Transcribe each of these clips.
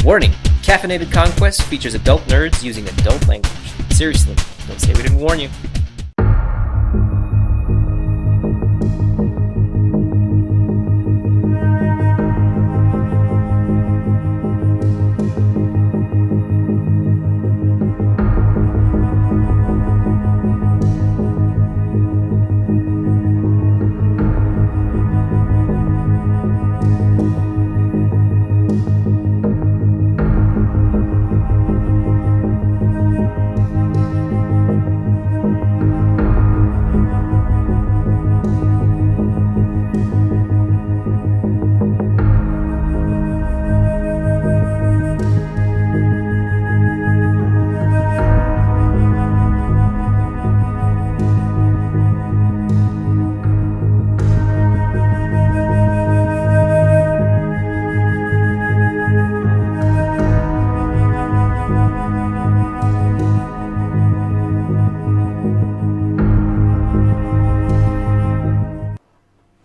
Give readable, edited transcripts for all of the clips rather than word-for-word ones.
Warning! Caffeinated Conquest features adult nerds using adult language. Seriously, don't say we didn't warn you.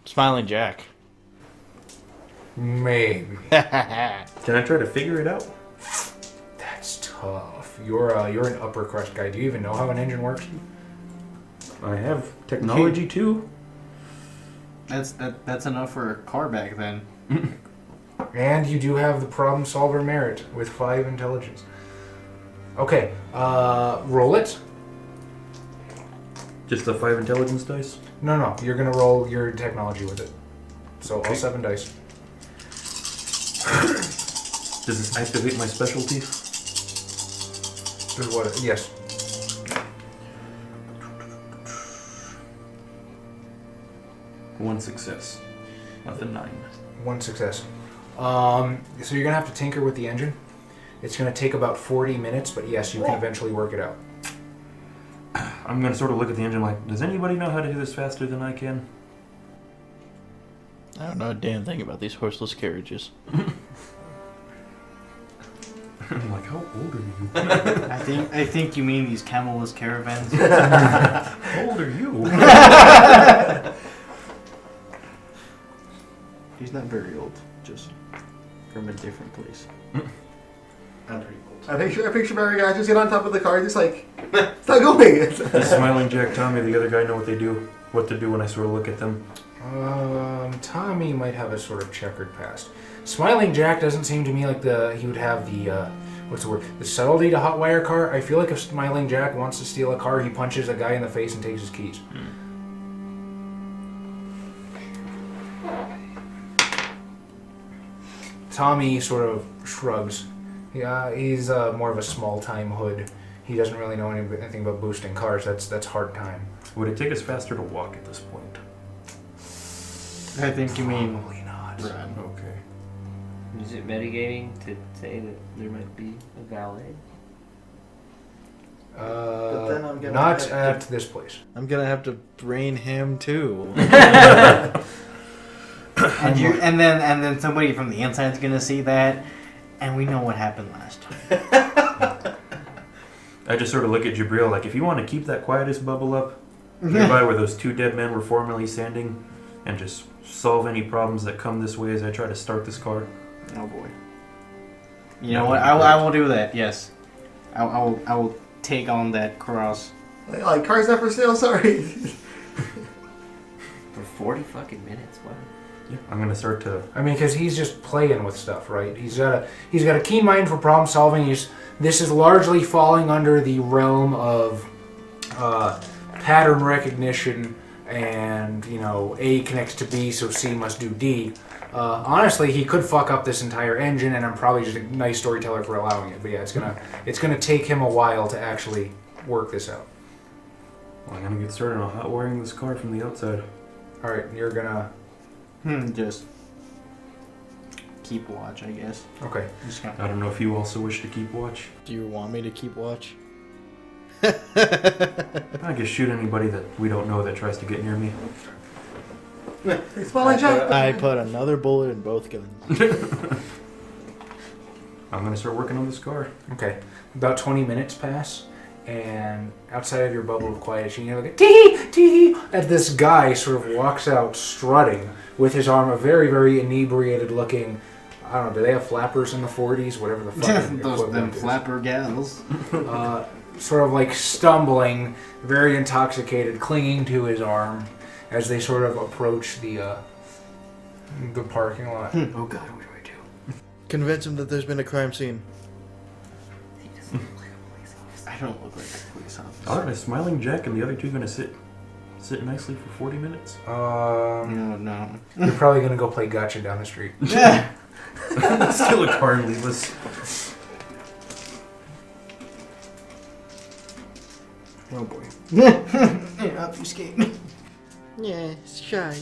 Smiling Jack. Maybe. Can I try to figure it out? That's tough. You're an upper crust guy. Do you even know how an engine works? I have technology too. That's enough for a car back then. And you do have the problem solver merit with 5 intelligence. Okay, roll it. Just the 5 intelligence dice? No, you're gonna roll your technology with it. So all 7 dice. Does this activate my specialty? Is what? Yes. One success. Not the 9. 1 success. So you're gonna have to tinker with the engine. It's gonna take about 40 minutes, but yes, you can eventually work it out. I'm going to sort of look at the engine like, does anybody know how to do this faster than I can? I don't know a damn thing about these horseless carriages. I'm like, how old are you? I think you mean these camelless caravans. How old are you? He's not very old, just from a different place. I'm pretty old. I picture Barry guys just get on top of the car, just like, it's not going. Does Smiling Jack, Tommy, the other guy know what to do when I sort of look at them? Tommy might have a sort of checkered past. Smiling Jack doesn't seem to me like he would have the, what's the word? The subtlety to hotwire car. I feel like if Smiling Jack wants to steal a car, he punches a guy in the face and takes his keys. Tommy sort of shrugs. Yeah, he's more of a small-time hood. He doesn't really know anything about boosting cars. That's hard time. Would it take us faster to walk at this point? I think you mean Probably not. run. Okay. Is it mitigating to say that there might be a valet? But then I'm gonna Not have at this place. I'm gonna have to brain him too. And then somebody from the inside's gonna see that, and we know what happened last time. I just sort of look at Jabril like, if you want to keep that quietest bubble up, nearby where those 2 dead men were formerly standing, and just solve any problems that come this way as I try to start this car. Oh boy. You know what? I will do that. Yes, I will take on that cross. Like, car's not for sale, sorry. For 40 fucking minutes, wow. Yeah, I'm going to start to... I mean, because he's just playing with stuff, right? He's got a keen mind for problem solving. This is largely falling under the realm of pattern recognition, and A connects to B, so C must do D. Honestly, he could fuck up this entire engine, and I'm probably just a nice storyteller for allowing it. But yeah, it's gonna take him a while to actually work this out. Well, I'm going to get started on hot wiring this car from the outside. All right, you're gonna. Just keep watch, I guess. Okay. Just I don't know if you also wish to keep watch. Do you want me to keep watch? I guess shoot anybody that we don't know that tries to get near me. Smiling Jack. I put another bullet in both guns. I'm going to start working on this car. Okay. About 20 minutes pass, and outside of your bubble of quiet, you look at tee tee as this guy sort of walks out strutting with his arm, a very, very inebriated looking I don't know, do they have flappers in the 40s? Whatever the fuck the Those them equivalent is. flapper gals. Sort of like stumbling, very intoxicated, clinging to his arm as they sort of approach the parking lot. Oh God, what do I do? Convince him that there's been a crime scene. He doesn't look like a police officer. I don't look like a police officer. Alright, Smiling Jack and the other two gonna sit nicely for 40 minutes? No. You're probably gonna go play gotcha down the street. Yeah. Steal a car and leave us. Oh boy. Yeah, obfuscate. Yeah, shy.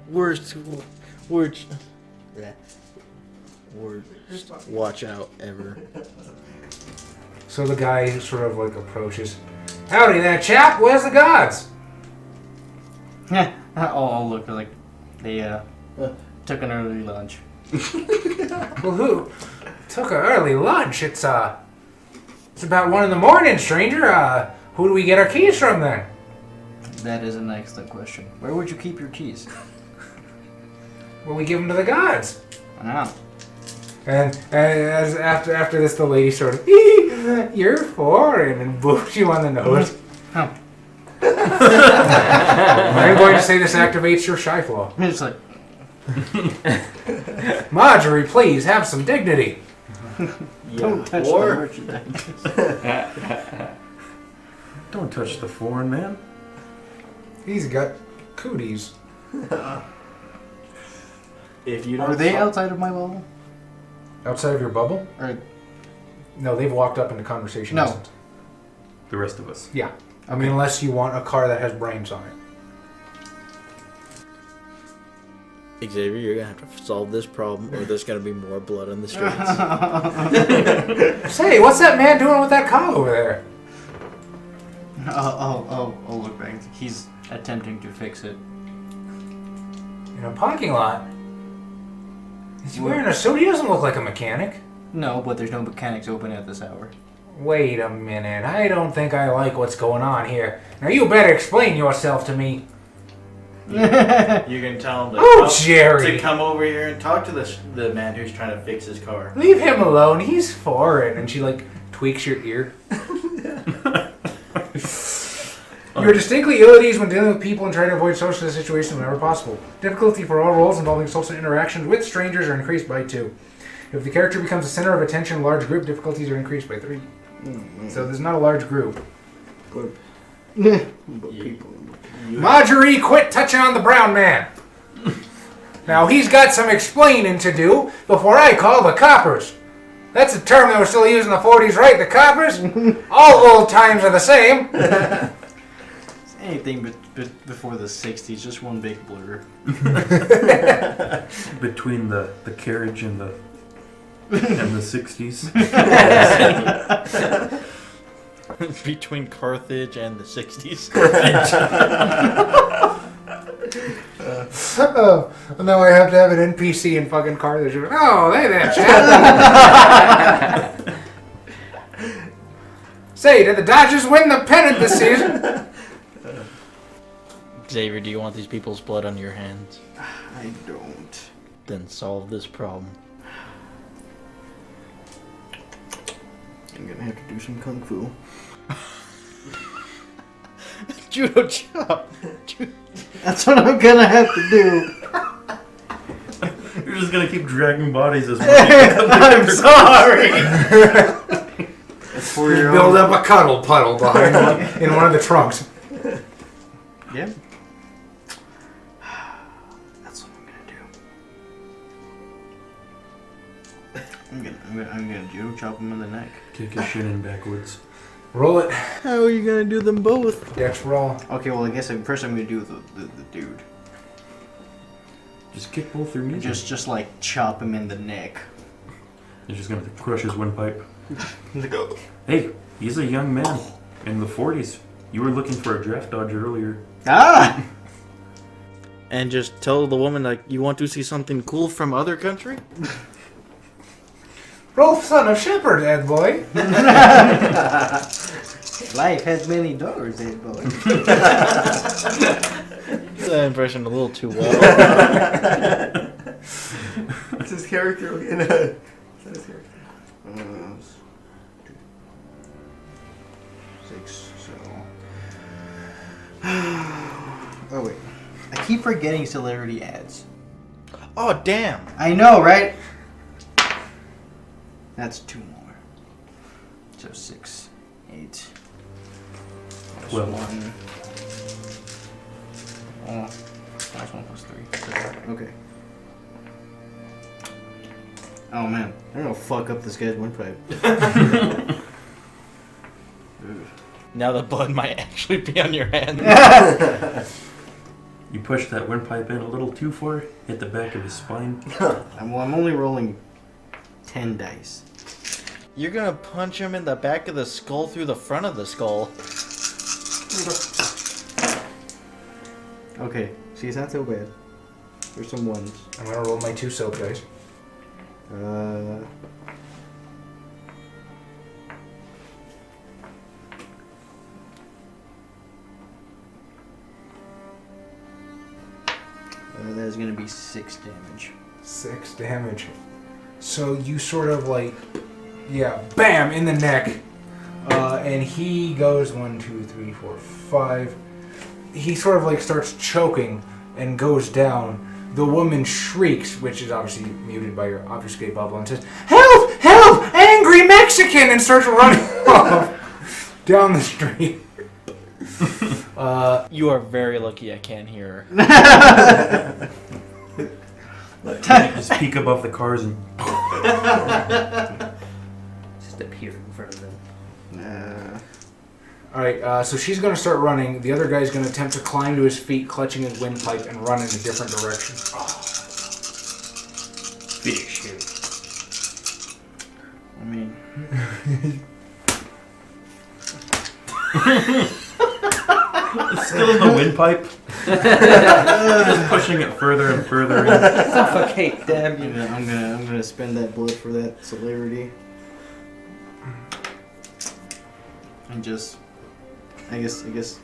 Worst watch out ever. So the guy sort of like approaches. Howdy there, chap. Where's the guards? Yeah. Oh, look, like they took an early lunch. Well, who took an early lunch? It's about 1 a.m, stranger. Who do we get our keys from then? That is an excellent question. Where would you keep your keys? Well, we give them to the guards. Ah. And as after this, the lady sort of, you're foreign, and boops you on the nose. Oh. I'm going to say this activates your shy flaw. It's like, Marjorie, please have some dignity. don't touch the merchandise. Don't touch the foreign man. He's got cooties. If you don't Are they outside of my bubble? Outside of your bubble? Or No, they've walked up into conversation. No. distance. The rest of us. Yeah. I mean, unless you want a car that has brains on it. Xavier, you're gonna have to solve this problem, or there's gonna be more blood on the streets. Say, what's that man doing with that car over there? oh, look back. He's attempting to fix it. In a parking lot. He's wearing a suit. He doesn't look like a mechanic. No, but there's no mechanics open at this hour. Wait a minute. I don't think I like what's going on here. Now you better explain yourself to me. You can tell him to, Oh, come, Jerry. to come over here and talk to the man who's trying to fix his car. Leave him alone. He's foreign. And she like tweaks your ear. You're distinctly ill at ease when dealing with people and trying to avoid social situations whenever possible. Difficulty for all roles involving social interactions with strangers are increased by 2. If the character becomes the center of attention in a large group, difficulties are increased by 3. So there's not a large group. Marjorie, quit touching on the brown man. Now he's got some explaining to do before I call the coppers. That's a term that was still used in the 40s, right? The coppers? All old times are the same. Anything before the 60s, just one big blur. Between the carriage and the 60s. Between Carthage and the 60s. Oh, now I have to have an NPC in fucking Carthage. Oh, hey there, chap. Say, did the Dodgers win the pennant this season? Xavier, do you want these people's blood on your hands? I don't. Then solve this problem. I'm gonna have to do some kung fu. Judo chop! That's what I'm gonna have to do. You're just gonna keep dragging bodies as I'm sorry. For your Build up a cuddle puddle behind one, in one of the trunks. Yeah. That's what I'm gonna do. I'm gonna judo chop him in the neck. Kick his shin in backwards. Roll it. How are you gonna do them both? Dex roll. Okay, well I guess first I'm gonna do the dude. Just kick both their knees. Just like chop him in the neck. You're just gonna crush his windpipe. Hey, he's a young man in the 40s. You were looking for a draft dodger earlier. Ah! And just tell the woman, like, you want to see something cool from other country? Rolf, son of shepherd, Ed boy. Life has many doors, Ed boy. That impression a little too well. Just character in a. Set his character. 6. So. Oh wait, I keep forgetting celerity adds. Oh damn! I know, right? That's 2 more. So 6, 8. Plus 12. 1. Oh, plus 1 plus 3. Okay. Oh man, I'm gonna fuck up this guy's windpipe. Now the blood might actually be on your hand. You push that windpipe in a little too far, hit the back of his spine. I'm only rolling 10 dice. You're gonna punch him in the back of the skull through the front of the skull. Okay, see, it's not so bad. There's some ones. I'm gonna roll my 2 soap dice. That is gonna be 6 damage. 6 damage. So you sort of like, yeah, bam, in the neck. And he goes 1, 2, 3, 4, 5. He sort of like starts choking and goes down. The woman shrieks, which is obviously muted by your obfuscate bubble, and says, "Help! Help! Angry Mexican!" and starts running off down the street. You are very lucky I can't hear her. Just peek above the cars and Just appear in front of them. Alright, so she's going to start running. The other guy's going to attempt to climb to his feet, clutching his windpipe, and run in a different direction. Finish him. I mean, still in the windpipe. Just pushing it further and further in. Suffocate, damn you. I'm gonna spend that blood for that celerity. And just, I guess,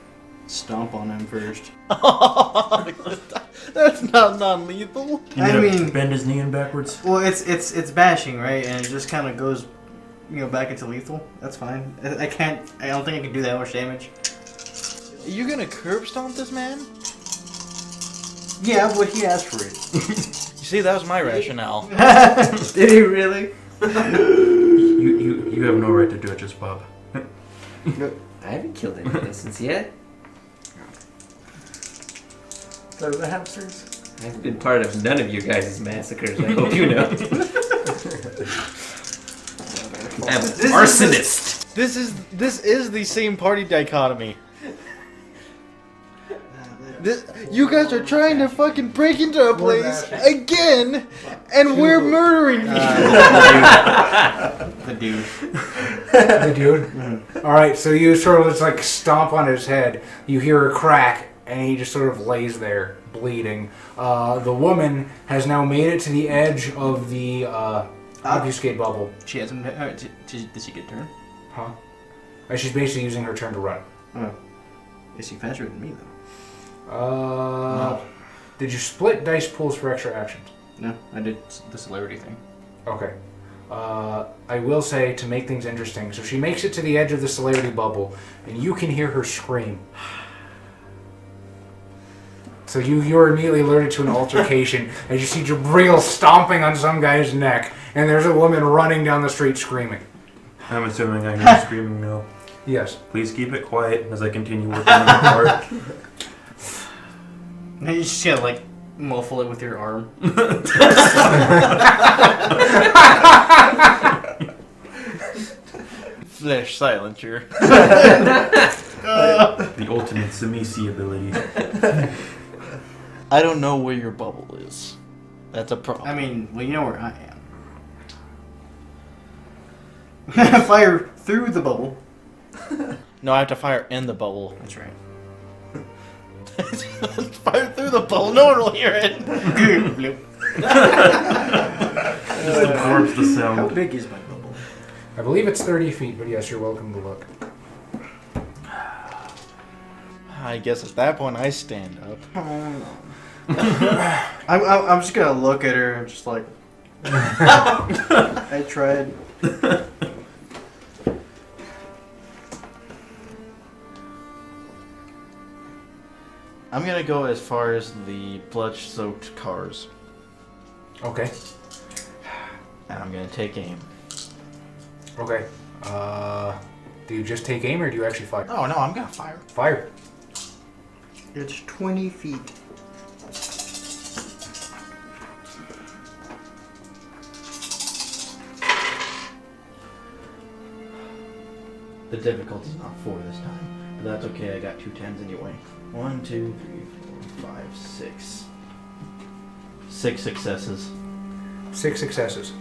stomp on him first. That's not non-lethal. You I gonna mean- bend his knee in backwards. Well, it's bashing, right? And it just kind of goes, back into lethal. That's fine. I don't think I can do that much damage. Are you gonna curb stomp this man? Yeah, but he asked for it. You see, that was my rationale. Did he really? You have no right to judge us, Bob. I haven't killed any innocents yet. The hamsters. I've been part of none of your guys' massacres, I hope you know. I'm an arsonist! This is the same party dichotomy. You guys are trying to fucking break into a place again, and we're murdering you. The dude. The dude? Alright, so you sort of just like stomp on his head. You hear a crack, and he just sort of lays there, bleeding. The woman has now made it to the edge of the obfuscate bubble. She hasn't. Did she get turned? Huh? And she's basically using her turn to run. Oh. Is she faster than me though? Did you split dice pools for extra actions? No, I did the celerity thing. Okay. I will say, to make things interesting, so she makes it to the edge of the celerity bubble, and you can hear her scream. So you're immediately alerted to an altercation as you see Jabril stomping on some guy's neck, and there's a woman running down the street screaming. I'm assuming I hear screaming now. Yes. Please keep it quiet as I continue working on the car. Now you just gotta like muffle it with your arm. Flesh silencer. The ultimate Samisi ability. I don't know where your bubble is. That's a problem. I mean, well, you know where I am. Fire through the bubble. No, I have to fire in the bubble. That's right. Fire through the bubble. No one will hear it. Just absorbs the How sound. big is my bubble? I believe it's 30 feet, but yes, you're welcome to look. I guess at that point I stand up. I'm just gonna look at her and just like, I tried. I'm gonna go as far as the blood-soaked cars, Okay. and I'm gonna take aim. Okay. Do you just take aim or do you actually fire? Oh no, I'm gonna fire. Fire. It's 20 feet. The difficulty's not 4 this time, but that's okay. I got 2 10s anyway. 1, 2, 3, 4, 5, 6. 6 successes. 6 successes.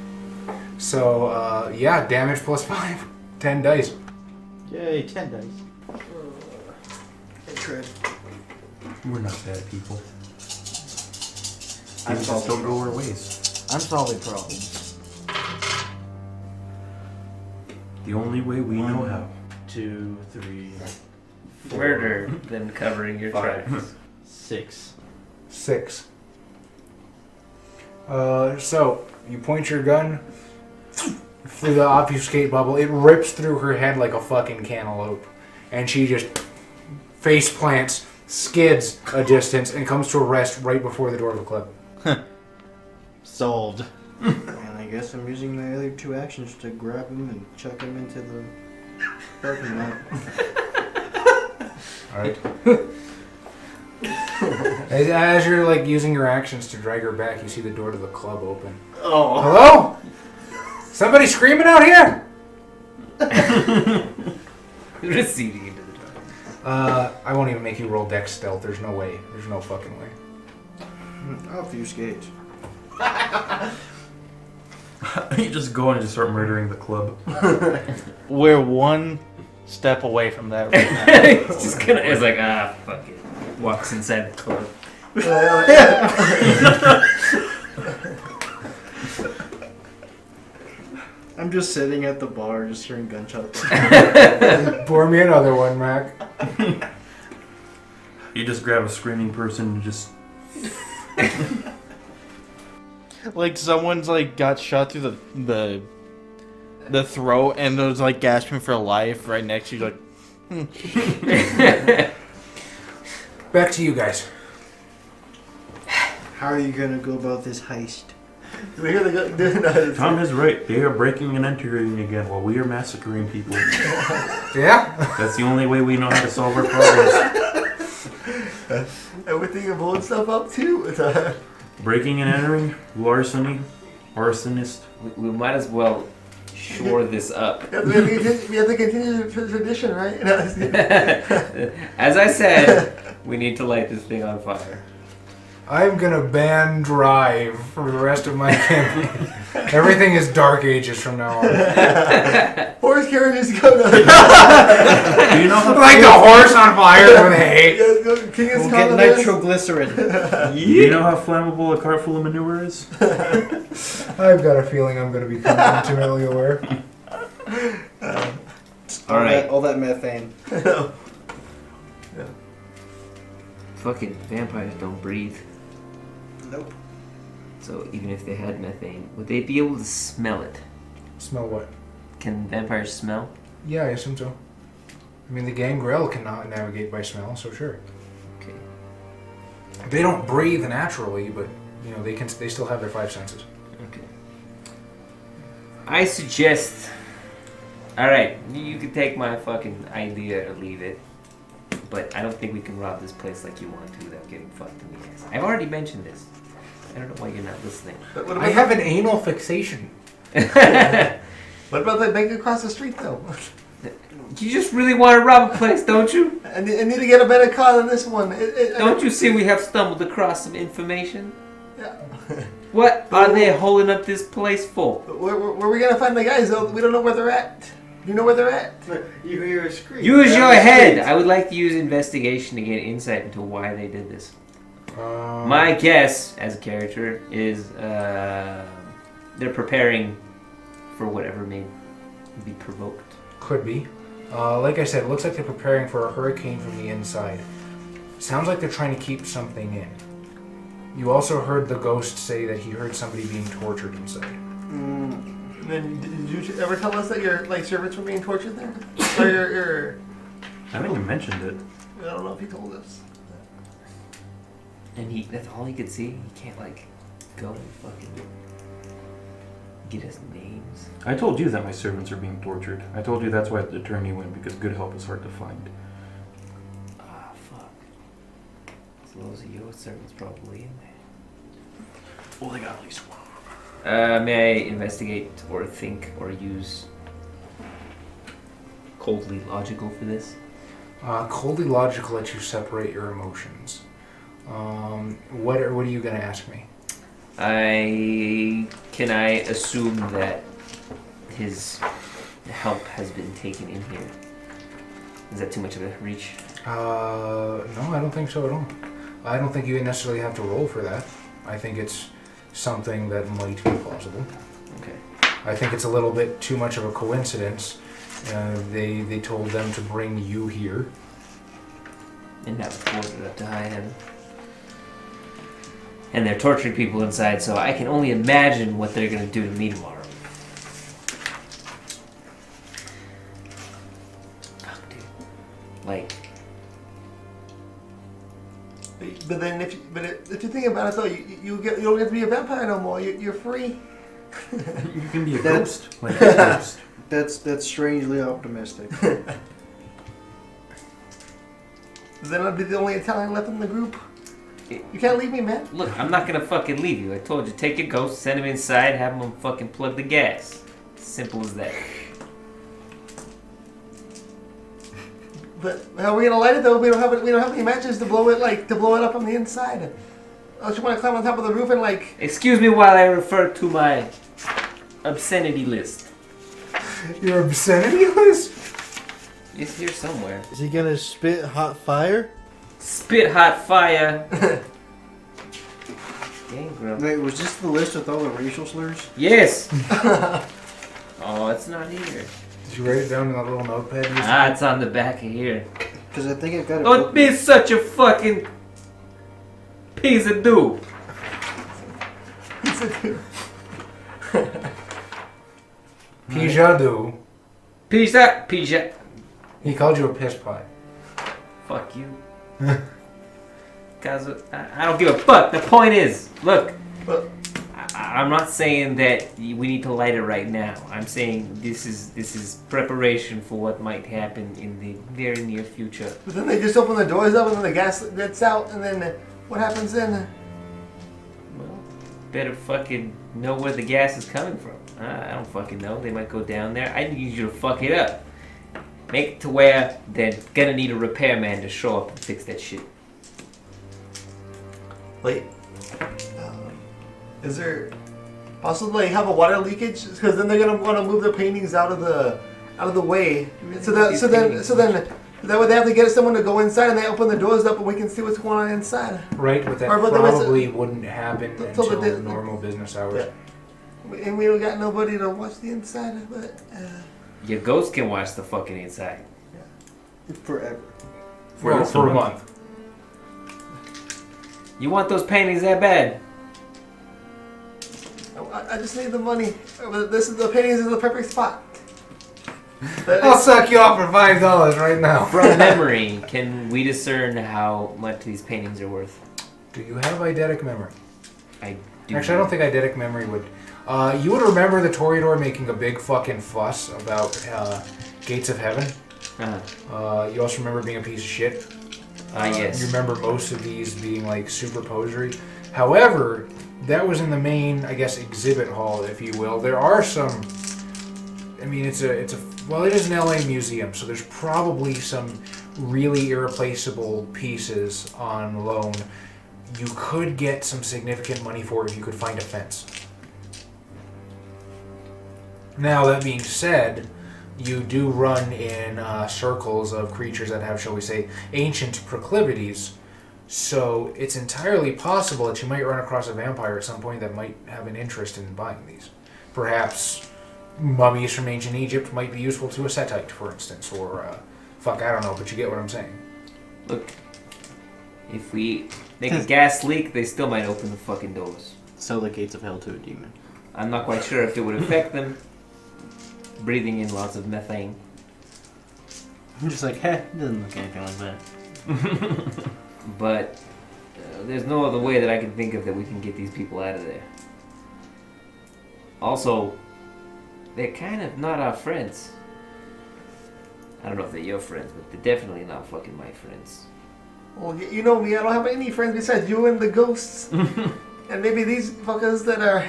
So, yeah, damage plus 5. 10 dice. Yay, 10 dice. I tried. We're not bad people. I'm Things just don't go our solving ways. I'm solving problems. The only way we know 1, how. 2, 3, 4, Murder than covering your 5, tracks. 6. 6. So, you point your gun through the obfuscate bubble. It rips through her head like a fucking cantaloupe. And she just face plants, skids a distance, and comes to a rest right before the door of the club. Solved. And I guess I'm using my other 2 actions to grab him and chuck him into the parking lot. Alright. As you're like using your actions to drag her back, you see the door to the club open. Oh. Hello? Somebody screaming out here? Receding into the dark. I won't even make you roll dex stealth. There's no way. There's no fucking way. Obfuscate. You just go and just start murdering the club. We're 1 step away from that right now. It's just gonna. It's like fuck it. Walks inside the club. I'm just sitting at the bar, just hearing gunshots. Pour me another one, Mac. You just grab a screaming person and just... Like someone's like got shot through the throat and there's like gasping for life right next to you, like. Back to you guys. How are you gonna go about this heist? We hear the Tom is right. They are breaking and entering again while we are massacring people. Yeah? That's the only way we know how to solve our problems. And we're thinking of blowing stuff up too. Breaking and entering, larceny, arsonist. We might as well shore this up. We have to continue the tradition, right? As I said, we need to light this thing on fire. I'm gonna ban drive for the rest of my campaign. Everything is Dark Ages from now on. Horse carriages go to. Do you know how Like the horse on fire with hay. King is We'll get coming. nitroglycerin. Do you know how flammable a cart full of manure is? I've got a feeling I'm gonna become intimately aware. All right. All that methane. Fucking vampires don't breathe. Nope. So even if they had methane, would they be able to smell it? Smell what? Can vampires smell? Yeah, I assume so. I mean, the gangrel cannot navigate by smell, so sure. Okay. They don't breathe naturally, but you know they can. They still have their 5 senses. Okay. I suggest. All right, you can take my fucking idea or leave it, but I don't think we can rob this place like you want to without getting fucked in the ass. I've already mentioned this. I don't know why you're not listening. I have an anal fixation. What about the bank across the street though? You just really want to rob a place, don't you? I need to get a better car than this one. Don't you see we have stumbled across some information? Yeah. What are they holding up this place for? Where are we gonna find the guys though? We don't know where they're at. You know where they're at? You hear a scream. Use your head! I would like to use investigation to get insight into why they did this. My guess, as a character, is they're preparing for whatever may be provoked. Could be. Like I said, it looks like they're preparing for a hurricane from the inside. Sounds like they're trying to keep something in. You also heard the ghost say that he heard somebody being tortured inside. Mm, Then did you ever tell us that your like servants were being tortured there? Or your I think you mentioned it. I don't know if he told us. And that's all he could see? He can't, like, go and fucking get his names? I told you that my servants are being tortured. I told you that's why I had to turn you in, because good help is hard to find. Ah, fuck. So those are your servants probably in there. Well, they got at least one. May I investigate or think or use coldly logical for this? Coldly logical lets you separate your emotions. What are you going to ask me? Can I assume that his help has been taken in here? Is that too much of a reach? No, I don't think so at all. I don't think you necessarily have to roll for that. I think it's something that might be plausible. Okay. I think it's a little bit too much of a coincidence. They told them to bring you here. And that was boarded up to high heaven. And they're torturing people inside, so I can only imagine what they're gonna do to me tomorrow. Fuck, dude. Like, But then if you think about it though, you don't get to be a vampire no more. You're free. You can be a That's- ghost. Like a ghost. that's strangely optimistic. Then I'd be the only Italian left in the group. You can't leave me, man. look, I'm not gonna fucking leave you. I told you, take your ghost, send him inside, have him fucking plug the gas. Simple as that. But how are we gonna light it though? We don't have any matches to blow it up on the inside. Unless you want to climb on top of the roof and like. Excuse me while I refer to my obscenity list. Your obscenity list? It's here somewhere. Is he gonna spit hot fire? Spit hot fire. Gangrel. Wait, was this the list with all the racial slurs? Yes. Oh, it's not here. Did you write it down in that little notepad? Ah, it's on the back of here. Because I think I've got it. Don't be such a fucking piece of do. Pijadu. Pija. He called you a piss pot. Fuck you. Guys, I don't give a fuck. The point is, look, But I'm not saying that we need to light it right now. I'm saying this is preparation for what might happen in the very near future. then they just open the doors up and then the gas gets out and then what happens then? Well, better fucking know where the gas is coming from. I don't fucking know. They might go down there. I need you to fuck it up. Make it to where they're gonna need a repairman to show up and fix that shit. Like, is there possibly have a water leakage? Because then they're gonna want to move the paintings out of the way. So then that way they have to get someone to go inside and they open the doors up and we can see what's going on inside. Right, but that Or, but there was a- probably wouldn't happen Until the until day- normal business hours. Yeah. And we don't got nobody to watch the inside, but Your ghost can watch the fucking inside. Forever. Well, for a month. You want those paintings that bad? I just need the money. The paintings is the perfect spot. I'll suck you off for $5 right now. From memory, can we discern how much these paintings are worth? Do you have eidetic memory? I do. Actually, I don't think eidetic memory would. You would remember the Toreador making a big fucking fuss about Gates of Heaven. Uh-huh. You also remember being a piece of shit. Yes. You remember most of these being like super posery. However, that was in the main, I guess, exhibit hall, if you will. There are some. I mean, it is an LA museum, so there's probably some really irreplaceable pieces on loan. You could get some significant money for it if you could find a fence. Now, that being said, you do run in circles of creatures that have, shall we say, ancient proclivities. So it's entirely possible that you might run across a vampire at some point that might have an interest in buying these. Perhaps mummies from ancient Egypt might be useful to a Setite, for instance, or I don't know, but you get what I'm saying. Look, if we make a gas leak, they still might open the fucking doors. Sell the gates of hell to a demon. I'm not quite sure if it would affect them. Breathing in lots of methane. I'm just like, it doesn't look anything like that. But there's no other way that I can think of that we can get these people out of there. Also, they're kind of not our friends. I don't know if they're your friends, but they're definitely not fucking my friends. Well, you know me, I don't have any friends besides you and the ghosts. And maybe these fuckers that are,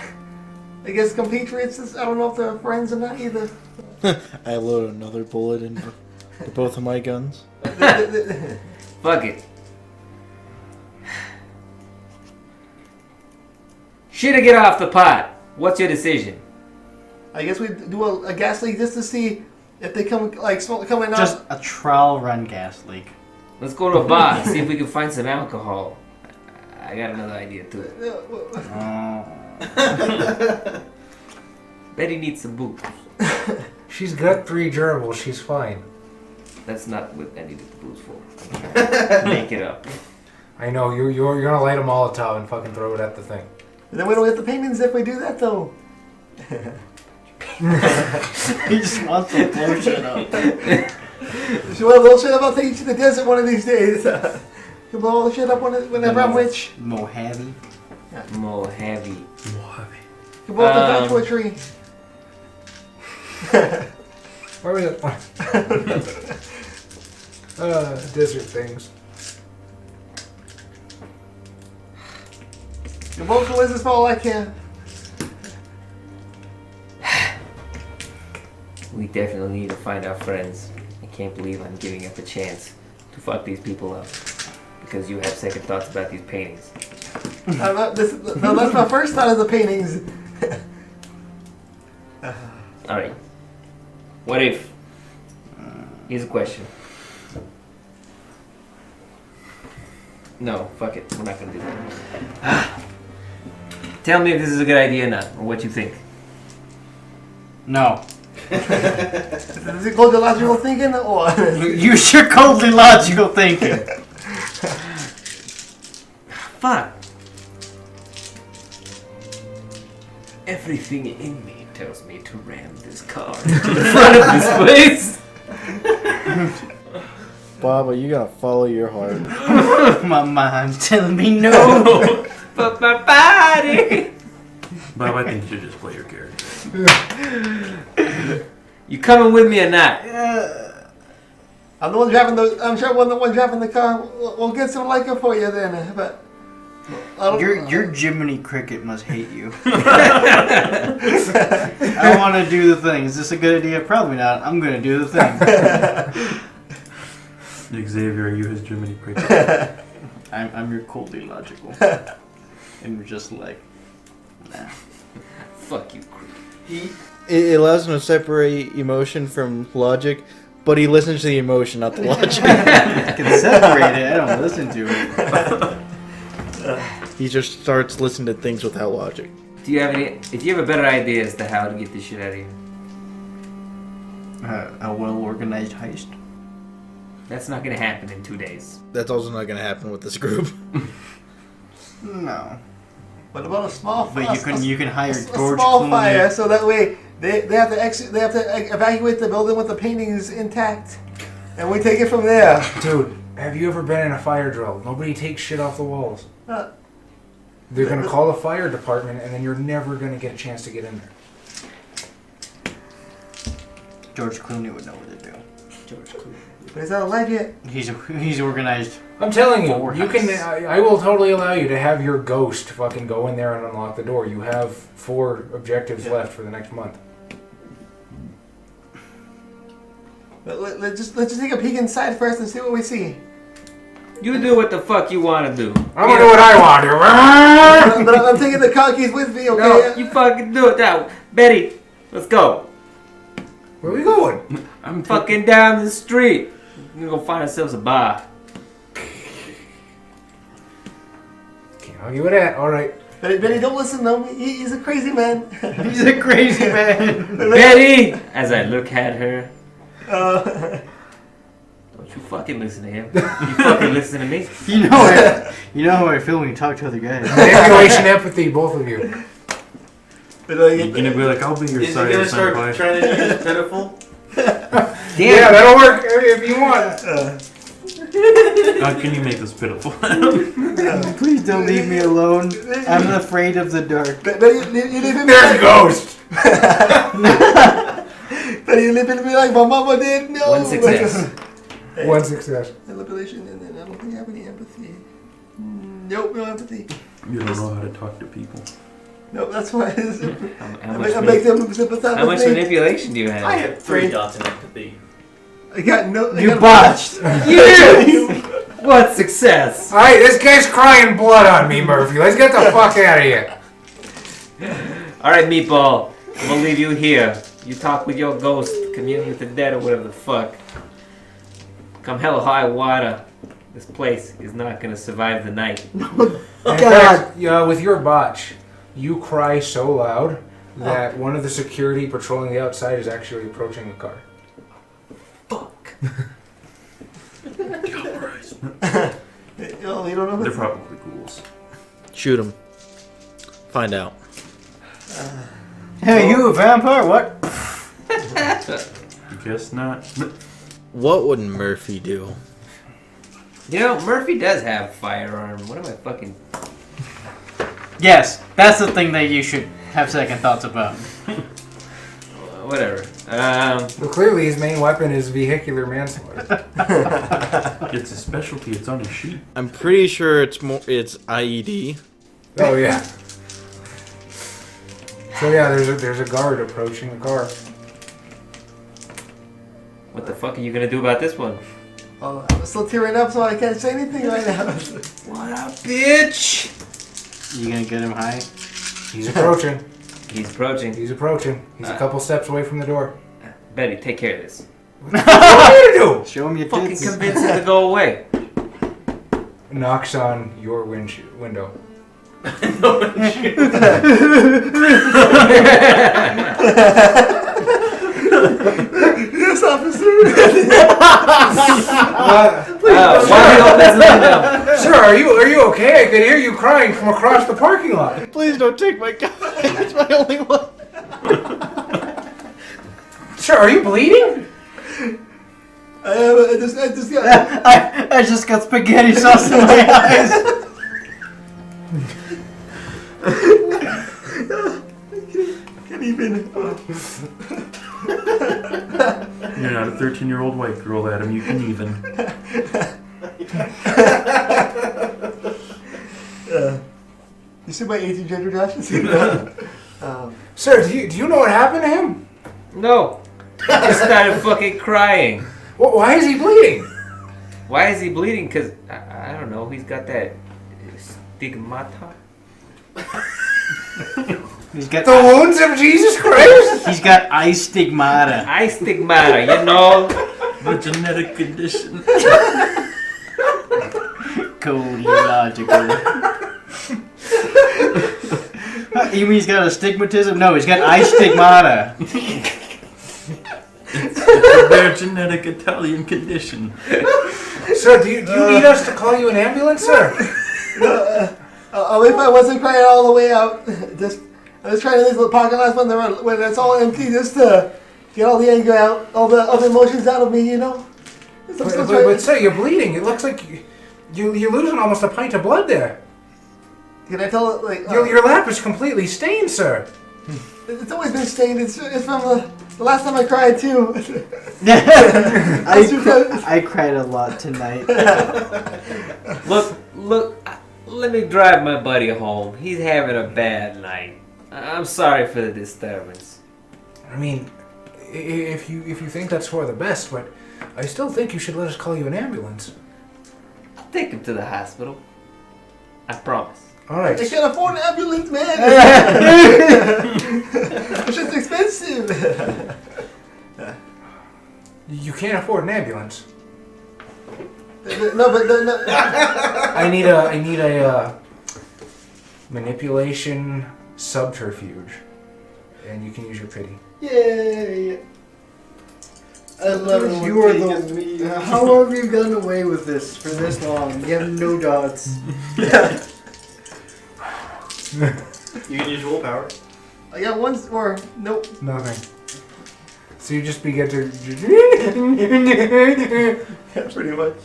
I guess, compatriots, I don't know if they're friends or not either. I load another bullet into both of my guns. Fuck it. Shit or get off the pot? What's your decision? I guess we do a gas leak just to see if they come, like, coming out. Just a trial run gas leak. Let's go to a bar, see if we can find some alcohol. I got another idea too. Betty needs some booze. She's got 3 gerbils. She's fine. That's not what I needed the booze for. I'm trying to make it up. I know you're gonna light a Molotov and fucking throw it at the thing. And then we don't get the paintings if we do that, though. He just wants to blow shit up. So we'll blow shit up. I'll take you to the desert one of these days. You blow all the shit up whenever I'm rich. Mojave. Mojave. You blow up the tree. Where was it? Desert things. You blow the lizards for all I can. We definitely need to find our friends. I can't believe I'm giving up a chance to fuck these people up. Because you have second thoughts about these paintings. That's my first thought of the paintings. Alright. What if? Here's a question. No, fuck it. We're not gonna do that. Tell me if this is a good idea or not, or what you think. No. Is it called the logical thinking, or Use your coldly logical thinking. Fuck. Everything in me tells me to ram this car into the front of this place. Baba, you gotta follow your heart. My mind's telling me no. But my body. Bob, I think you should just play your character. You coming with me or not? I'm the one driving the. I'm sure I'm the one driving the car. We'll get some liquor for you then, but. Your Jiminy cricket must hate you. I want to do the thing. Is this a good idea? Probably not. I'm going to do the thing. Xavier, are you his Jiminy Cricket? I'm your coldly logical. And we're just like, nah. Fuck you, creep. It allows him to separate emotion from logic, but he listens to the emotion, not the logic. I can separate it. I don't listen to it. He just starts listening to things without logic. Do you have any? If you have a better idea as to how to get this shit out of here, A well-organized heist. that's not gonna happen in 2 days. That's also not going to happen with this group. No. What about a small fire? But you can hire a George small Clooney. fire, so that way they have to they have to evacuate the building with the paintings intact, and we take it from there. Dude, have you ever been in a fire drill? Nobody takes shit off the walls. Uh, They're gonna call the fire department, and then you're never gonna get a chance to get in there. George Clooney would know what to do. George Clooney. But he's not alive yet. He's organized. I'm telling you, Forward. you can. I will totally allow you to have your ghost fucking go in there and unlock the door. You have 4 objectives left for the next month. But let's just take a peek inside first and see what we see. You do what the fuck you want to do. I'm gonna do what I want to. But I'm taking the car keys with me, okay? No, you fucking do it now. Betty, let's go. Where are we going? I'm fucking down the street. We're gonna go find ourselves a bar. Can't argue with that. All right. Benny, don't listen to him. He's a crazy man. He's a crazy man. Betty! As I look at her, Don't you fucking listen to him. You fucking listen to me. You know how I feel when you talk to other guys. Manipulation, empathy, both of you. But You're gonna be like, I'll be your Is he sire, gonna start senpai. trying to use pitiful? Yeah, that'll work if you want. How can you make this pitiful? Please don't leave me alone. I'm afraid of the dark. But you live in There's a ghost. But you live in me like my mama did. No. One success. One success. Manipulation, and then I don't think I have any empathy. Nope, no empathy. You don't know how to talk to people. Nope, that's why. How I make them sympathize much with me. manipulation do you have? I have 3 dots in empathy. I got no. I You got botched. What success? Alright, this guy's crying blood on me, Murphy. Let's get the fuck out of here. Alright, Meatball. I'm gonna leave you here. You talk with your ghost, commune with the dead, or whatever the fuck. Come hell or high water, this place is not gonna survive the night. In fact, with your botch, you cry so loud that one of the security patrolling the outside is actually approaching the car. Fuck. Oh, you don't know. They're probably ghouls. Shoot him. Find out. Hey, you a vampire? What? Guess not. What would Murphy do? You know, Murphy does have a firearm. What am I fucking... Yes, that's the thing that you should have second thoughts about. Whatever. Well, clearly his main weapon is vehicular manslaughter. It's a specialty. It's on his sheet. I'm pretty sure it's IED. Oh yeah. So yeah, there's a guard approaching the car. What the fuck are you gonna do about this one? Oh, I'm still tearing up, so I can't say anything right now. What up, bitch? You gonna get him high? He's approaching. He's approaching. He's approaching. He's a couple steps away from the door. Betty, take care of this. What are you gonna do? Show him your Fucking tits. convince him to go away. Knocks on your window. Yes, officer. Why he opens the window? Sir, are you okay? I could hear you crying from across the parking lot. Please don't take my gun. It's my only one. Sir, are you bleeding? I just got. I just got spaghetti sauce in my eyes. Can't even. You're not a 13-year-old white girl, Adam. You can even. You see my 18 gender dashes? Sir, do you know what happened to him? No. He just started fucking crying. Why is he bleeding? Why is he bleeding? Because, I don't know, he's got that stigmata. He's got The wounds of Jesus Christ? He's got eye stigmata. Eye stigmata, you know? The genetic condition. Codiological. You mean he's got astigmatism? No, he's got eye stigmata. It's their genetic Italian condition. Sir, do you need us to call you an ambulance, sir? If I wasn't crying all the way out, I was trying to leave the parking lot when it's all empty, just to get all the anger out, all the emotions out of me, you know. But sir, you're bleeding. It looks like you're losing almost a pint of blood there. Can I tell it like Your lap is completely stained, sir. it's always been stained. It's from the last time I cried too. I cried a lot tonight. Look, let me drive my buddy home. He's having a bad night. I'm sorry for the disturbance. I mean, if you think that's for the best, but I still think you should let us call you an ambulance. I'll take him to the hospital. I promise. All right. I can't afford an ambulance, man. It's just expensive. You can't afford an ambulance. No, but no. I need a manipulation subterfuge, and you can use your pity. Yay. I love it. You are the. How have you gotten away with this for this long? You have no gods. You can use willpower. I got one or nope. Nothing. So you just begin to. Yeah, pretty much.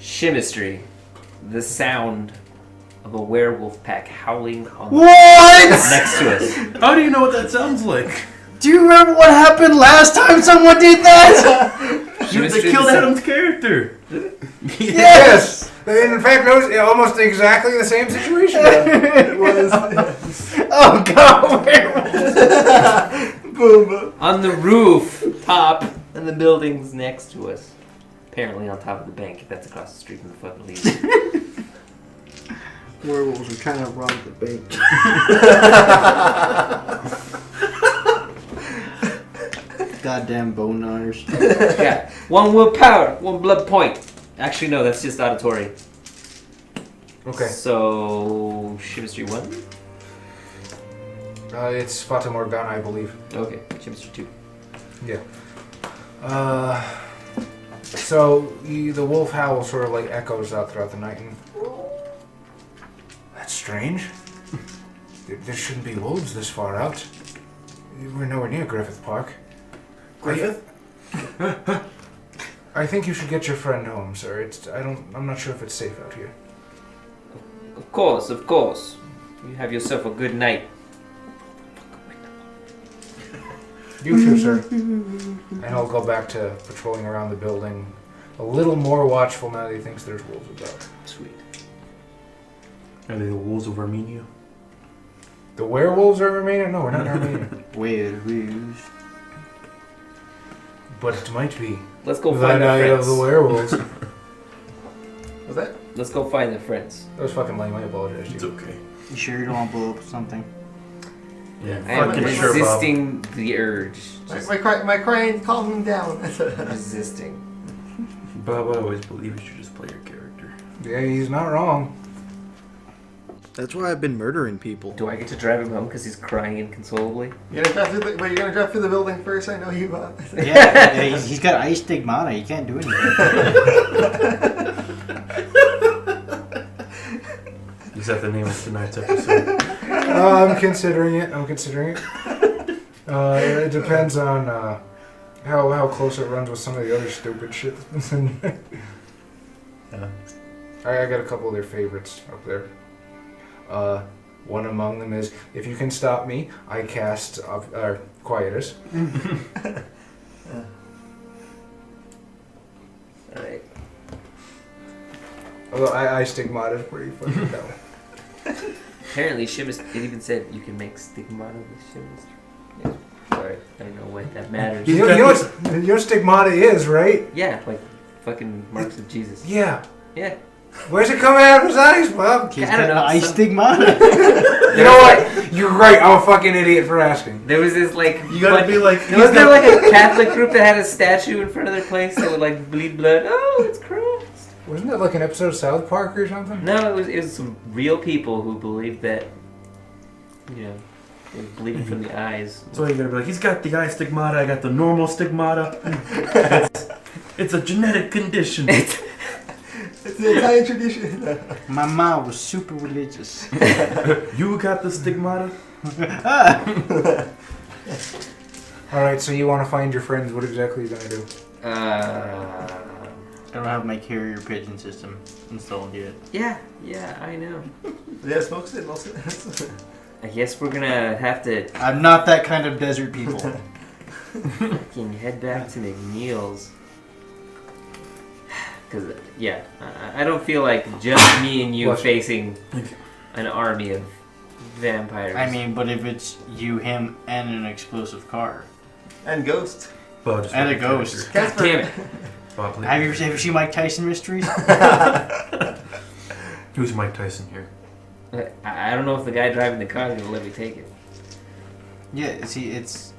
Chemistry. The sound of a werewolf pack howling on What? next to us. How do you know what that sounds like? Do you remember what happened last time someone did that? Chemistry They killed the sound- Adam's character. Yes! In fact, it was almost exactly the same situation. It was. Oh god! Boom. On the roof top and the buildings next to us. Apparently on top of the bank. That's across the street from the fucking leaves. Werewolves are trying to rob the bank. Goddamn bone gnawers. Yeah. One willpower, one blood point. Actually, no, that's just auditory. Okay. So, chemistry 1? It's Fata Morgana, I believe. Okay, chemistry 2. Yeah. So the wolf howl sort of like echoes out throughout the night, and that's strange. There shouldn't be wolves this far out. We're nowhere near Griffith Park. Griffith? I think you should get your friend home, sir. I'm not sure if it's safe out here. Of course, of course. You have yourself a good night. You too, sir. And I'll go back to patrolling around the building, a little more watchful now that he thinks there's wolves about. Sweet. Are they the wolves of Armenia? The werewolves are Romania? No, we're not in Armenia. Werewolves. But it might be. Let's go The find our night of friends. the werewolves. Was that? Let's go find their friends. That was fucking lame. I apologize to It's you. okay. You sure you don't want to blow up something? Yeah, I am fucking sure, Bob. resisting the urge. Just My crying calmed him down. resisting. Bob, I always believe you should just play your character. Yeah, he's not wrong. That's why I've been murdering people. Do I get to drive him home because he's crying inconsolably? You're gonna drive through the, wait, you're gonna drive through the building first. I know you. Yeah, he's got ice stigmata. He can't do anything. Is that the name of tonight's episode? I'm considering it. It depends on how close it runs with some of the other stupid shit. Yeah. I got a couple of their favorites up there. One among them is, if you can stop me, I cast Quietus. Alright. Although I stigmata is pretty fucking dumb. Apparently, Shimus, it even said you can make stigmata with Shimus. Yeah. Sorry, I don't know why that matters. You know what stigmata is, right? Yeah, like fucking marks of Jesus. Yeah. Yeah. Where's it coming out of his eyes, Bob? He's I don't got know, ice some- stigmata. You know what? You're right. I'm a fucking idiot for asking. There was this like. You gotta be like. Was there like a Catholic group that had a statue in front of their place that would like bleed blood? Oh, it's Christ. Wasn't that like an episode of South Park or something? No, it was some real people who believed that, you know, they were bleeding from the eyes. So you gotta be like, he's got the eye stigmata, I got the normal stigmata. It's a genetic condition. It's the Italian tradition. My mom was super religious. You got the stigmata? Alright, so you want to find your friends. What exactly are you going to do? I don't have my carrier pigeon system installed yet. Yeah, I know. Yeah, smokes it. I guess we're gonna have to I'm not that kind of desert people. fucking head back to McNeil's. Because, yeah, I don't feel like just me and you Bless you. facing an army of vampires. I mean, but if it's you, him, and an explosive car. And Ghost. Bob, just And a play your ghost. character. God damn it. Bob, play Have your you ever seen Mike Tyson Mysteries? Who's Mike Tyson here? I don't know if the guy driving the car is gonna let me take it. Yeah, see, it's...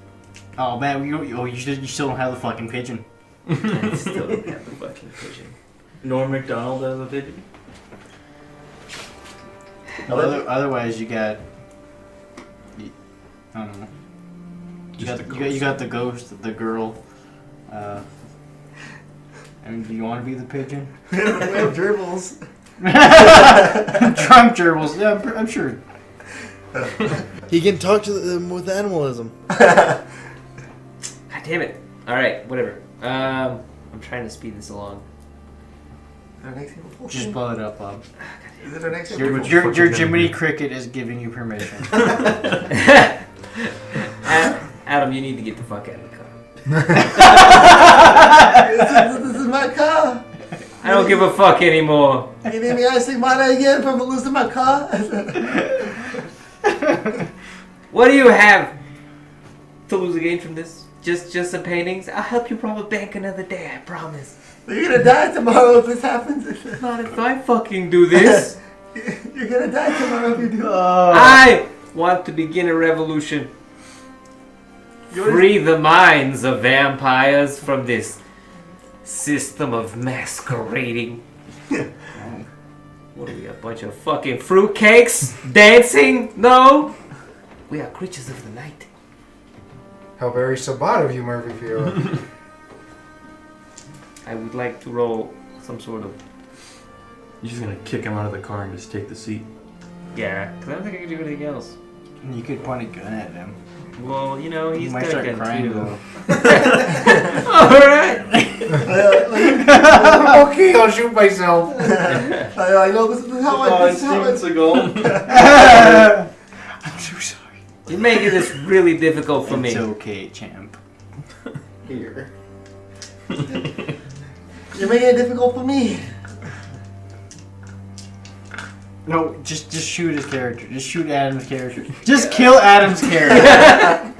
Oh, man, you still don't have the fucking pigeon. I still don't have the fucking pigeon. Norm McDonald as a pigeon. Otherwise, you got... I don't know. You got the ghost, the girl. And do you want to be the pigeon? We have gerbils. Trump gerbils. Yeah, I'm sure. He can talk to them with animalism. God damn it. Alright, whatever. I'm trying to speed this along. Our next table full Just thing? blow it up, Bob. Is it our next table? Your Jiminy Cricket is giving you permission. Adam, you need to get the fuck out of the car. This is my car. I don't give a fuck anymore. You made me ice Stigmata again from losing my car. What do you have to lose a game from this? Just some paintings? I'll help you rob a bank another day, I promise. You're gonna die tomorrow if this happens. Not if I fucking do this. You're gonna die tomorrow if you do. I want to begin a revolution. Free the minds of vampires from this system of masquerading. What are we, a bunch of fucking fruitcakes? Dancing? No! We are creatures of the night. How very Sabat of you, Murphy Fiora. I would like to roll some sort of... You're just gonna kick him out of the car and just take the seat. Yeah, because I don't think I can do anything else. You could point a gun at him. Well, you know, He he's might got a start gun crying too. though. Alright! Okay, I'll shoot myself. I know this is how I. This is how I. I'm so sorry. You're making this really difficult for me. It's okay, champ. Here. You're making it difficult for me. No, just shoot his character. Just shoot Adam's character. Just kill Adam's character.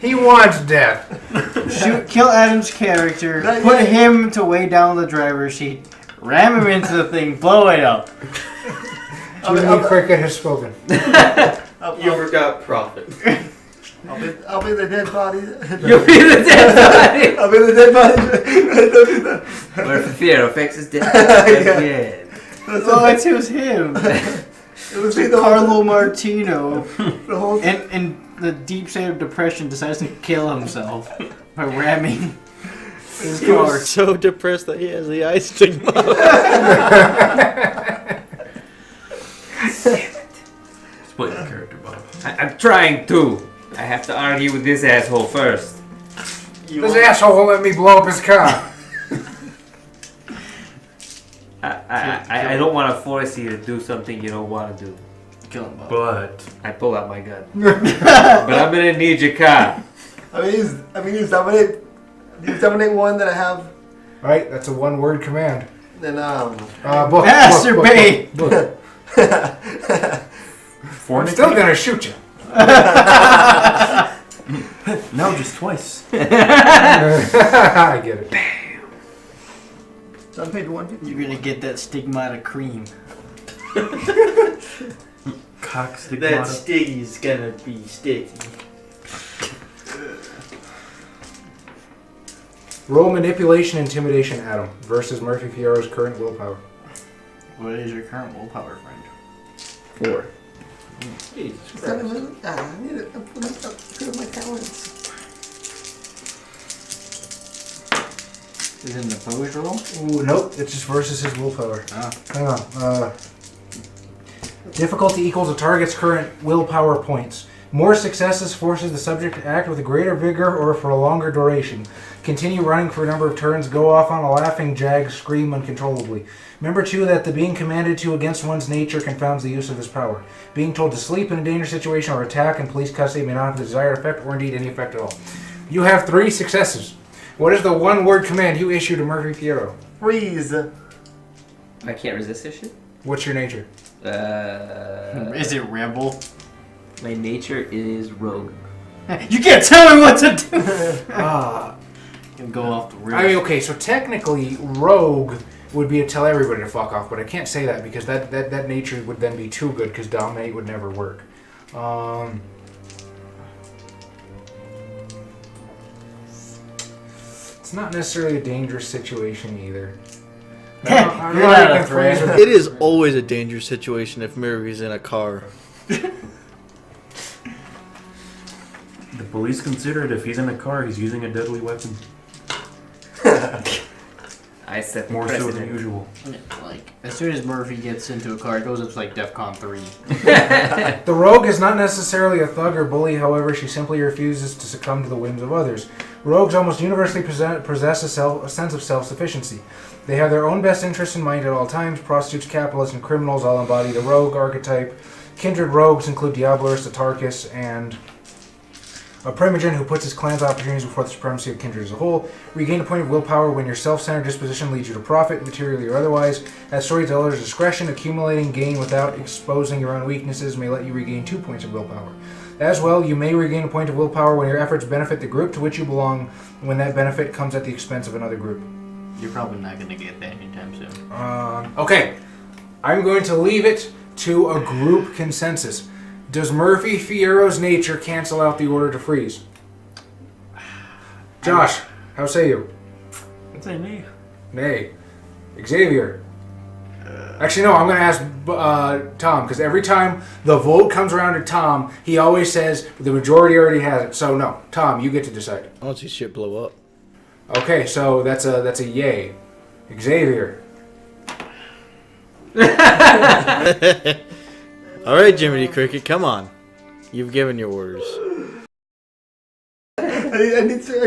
He wants death. Kill Adam's character. Not Put yet. him to way down the driver's seat. Ram him into the thing. Blow it up. Jiminy Cricket has spoken. You forgot profit. I'll be the dead body. You'll be the dead body! I'll be the dead body. Don't do that. Where Fear affects his death. Yeah. Oh, it was him. It was me the Carlo Martino. The whole. In the deep state of depression, decides to kill himself by ramming his He car. was so depressed that he has the eye stigma. Split your character, Bob. I'm trying to. I have to argue with this asshole first. This asshole won't let me blow up his car. I don't want to force you to do something you don't want to do. Kill him, Bob. But I pull out my gun. But I'm gonna need your car. He's dominate. He's dominate one that I have. Right, that's a one-word command. Then Book. Masturbate. Book. I'm still gonna shoot you. no, just twice. I get it. So I'm paid 150. You're gonna get that stigmata cream. Cock stick That bottom. stiggy's gonna be sticky. Roll manipulation, intimidation, Adam versus Murphy Fiora's current willpower. What is your current willpower, friend? 4. I need to put up my talents. Is it an opposed roll? Ooh, nope. It's just versus his willpower. Ah. Hang on. Difficulty equals a target's current willpower points. More successes forces the subject to act with a greater vigor or for a longer duration. Continue running for a number of turns. Go off on a laughing jag. Scream uncontrollably. Remember, too, that the being commanded to against one's nature confounds the use of this power. Being told to sleep in a dangerous situation or attack in police custody may not have the desired effect or indeed any effect at all. You have 3 successes. What is the one-word command you issue to Murphy Fiero? Freeze. I can't resist this shit. What's your nature? Is it rebel? My nature is rogue. You can't tell me what to do. Can go off the rails. I mean, okay, so technically, rogue would be to tell everybody to fuck off, but I can't say that because that nature would then be too good because dominate would never work. It's not necessarily a dangerous situation either. I You're not a threat. It is always a dangerous situation if Murphy's in a car. The Police consider it. If he's in a car, he's using a deadly weapon. I set the More so than precedent. usual. Like, as soon as Murphy gets into a car, it goes up to like DEFCON 3. The rogue is not necessarily a thug or bully, however, she simply refuses to succumb to the whims of others. Rogues almost universally possess a sense of self-sufficiency. They have their own best interests in mind at all times. Prostitutes, capitalists, and criminals all embody the rogue archetype. Kindred rogues include Diabolus, Atarchus, and a Primogen who puts his clan's opportunities before the supremacy of Kindred as a whole. Regain a point of willpower when your self-centered disposition leads you to profit, materially or otherwise. At storyteller's discretion, accumulating gain without exposing your own weaknesses may let you regain 2 points of willpower. As well, you may regain a point of willpower when your efforts benefit the group to which you belong, when that benefit comes at the expense of another group. You're probably not going to get that anytime soon. Okay, I'm going to leave it to a group consensus. Does Murphy Fiero's nature cancel out the order to freeze? Josh, how say you? I'd say me. Nay. Xavier. Actually, no, I'm going to ask Tom, because every time the vote comes around to Tom, he always says the majority already has it. So, no. Tom, you get to decide. I want to see shit blow up. Okay, so that's a yay. Xavier. All right, Jiminy Cricket, come on. You've given your orders. I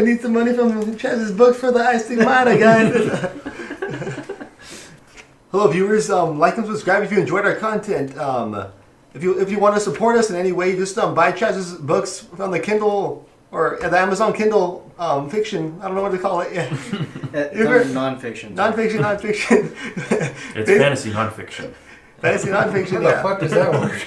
need some money from Chaz's books for the Istigmata, guys. Hello, viewers. Like and subscribe if you enjoyed our content. If you want to support us in any way, just buy Chaz's books on the Kindle or the Amazon Kindle fiction. I don't know what to call it. Yeah. Non-fiction. Non-fiction. It's fantasy nonfiction. Fantasy nonfiction. How the fuck does that work?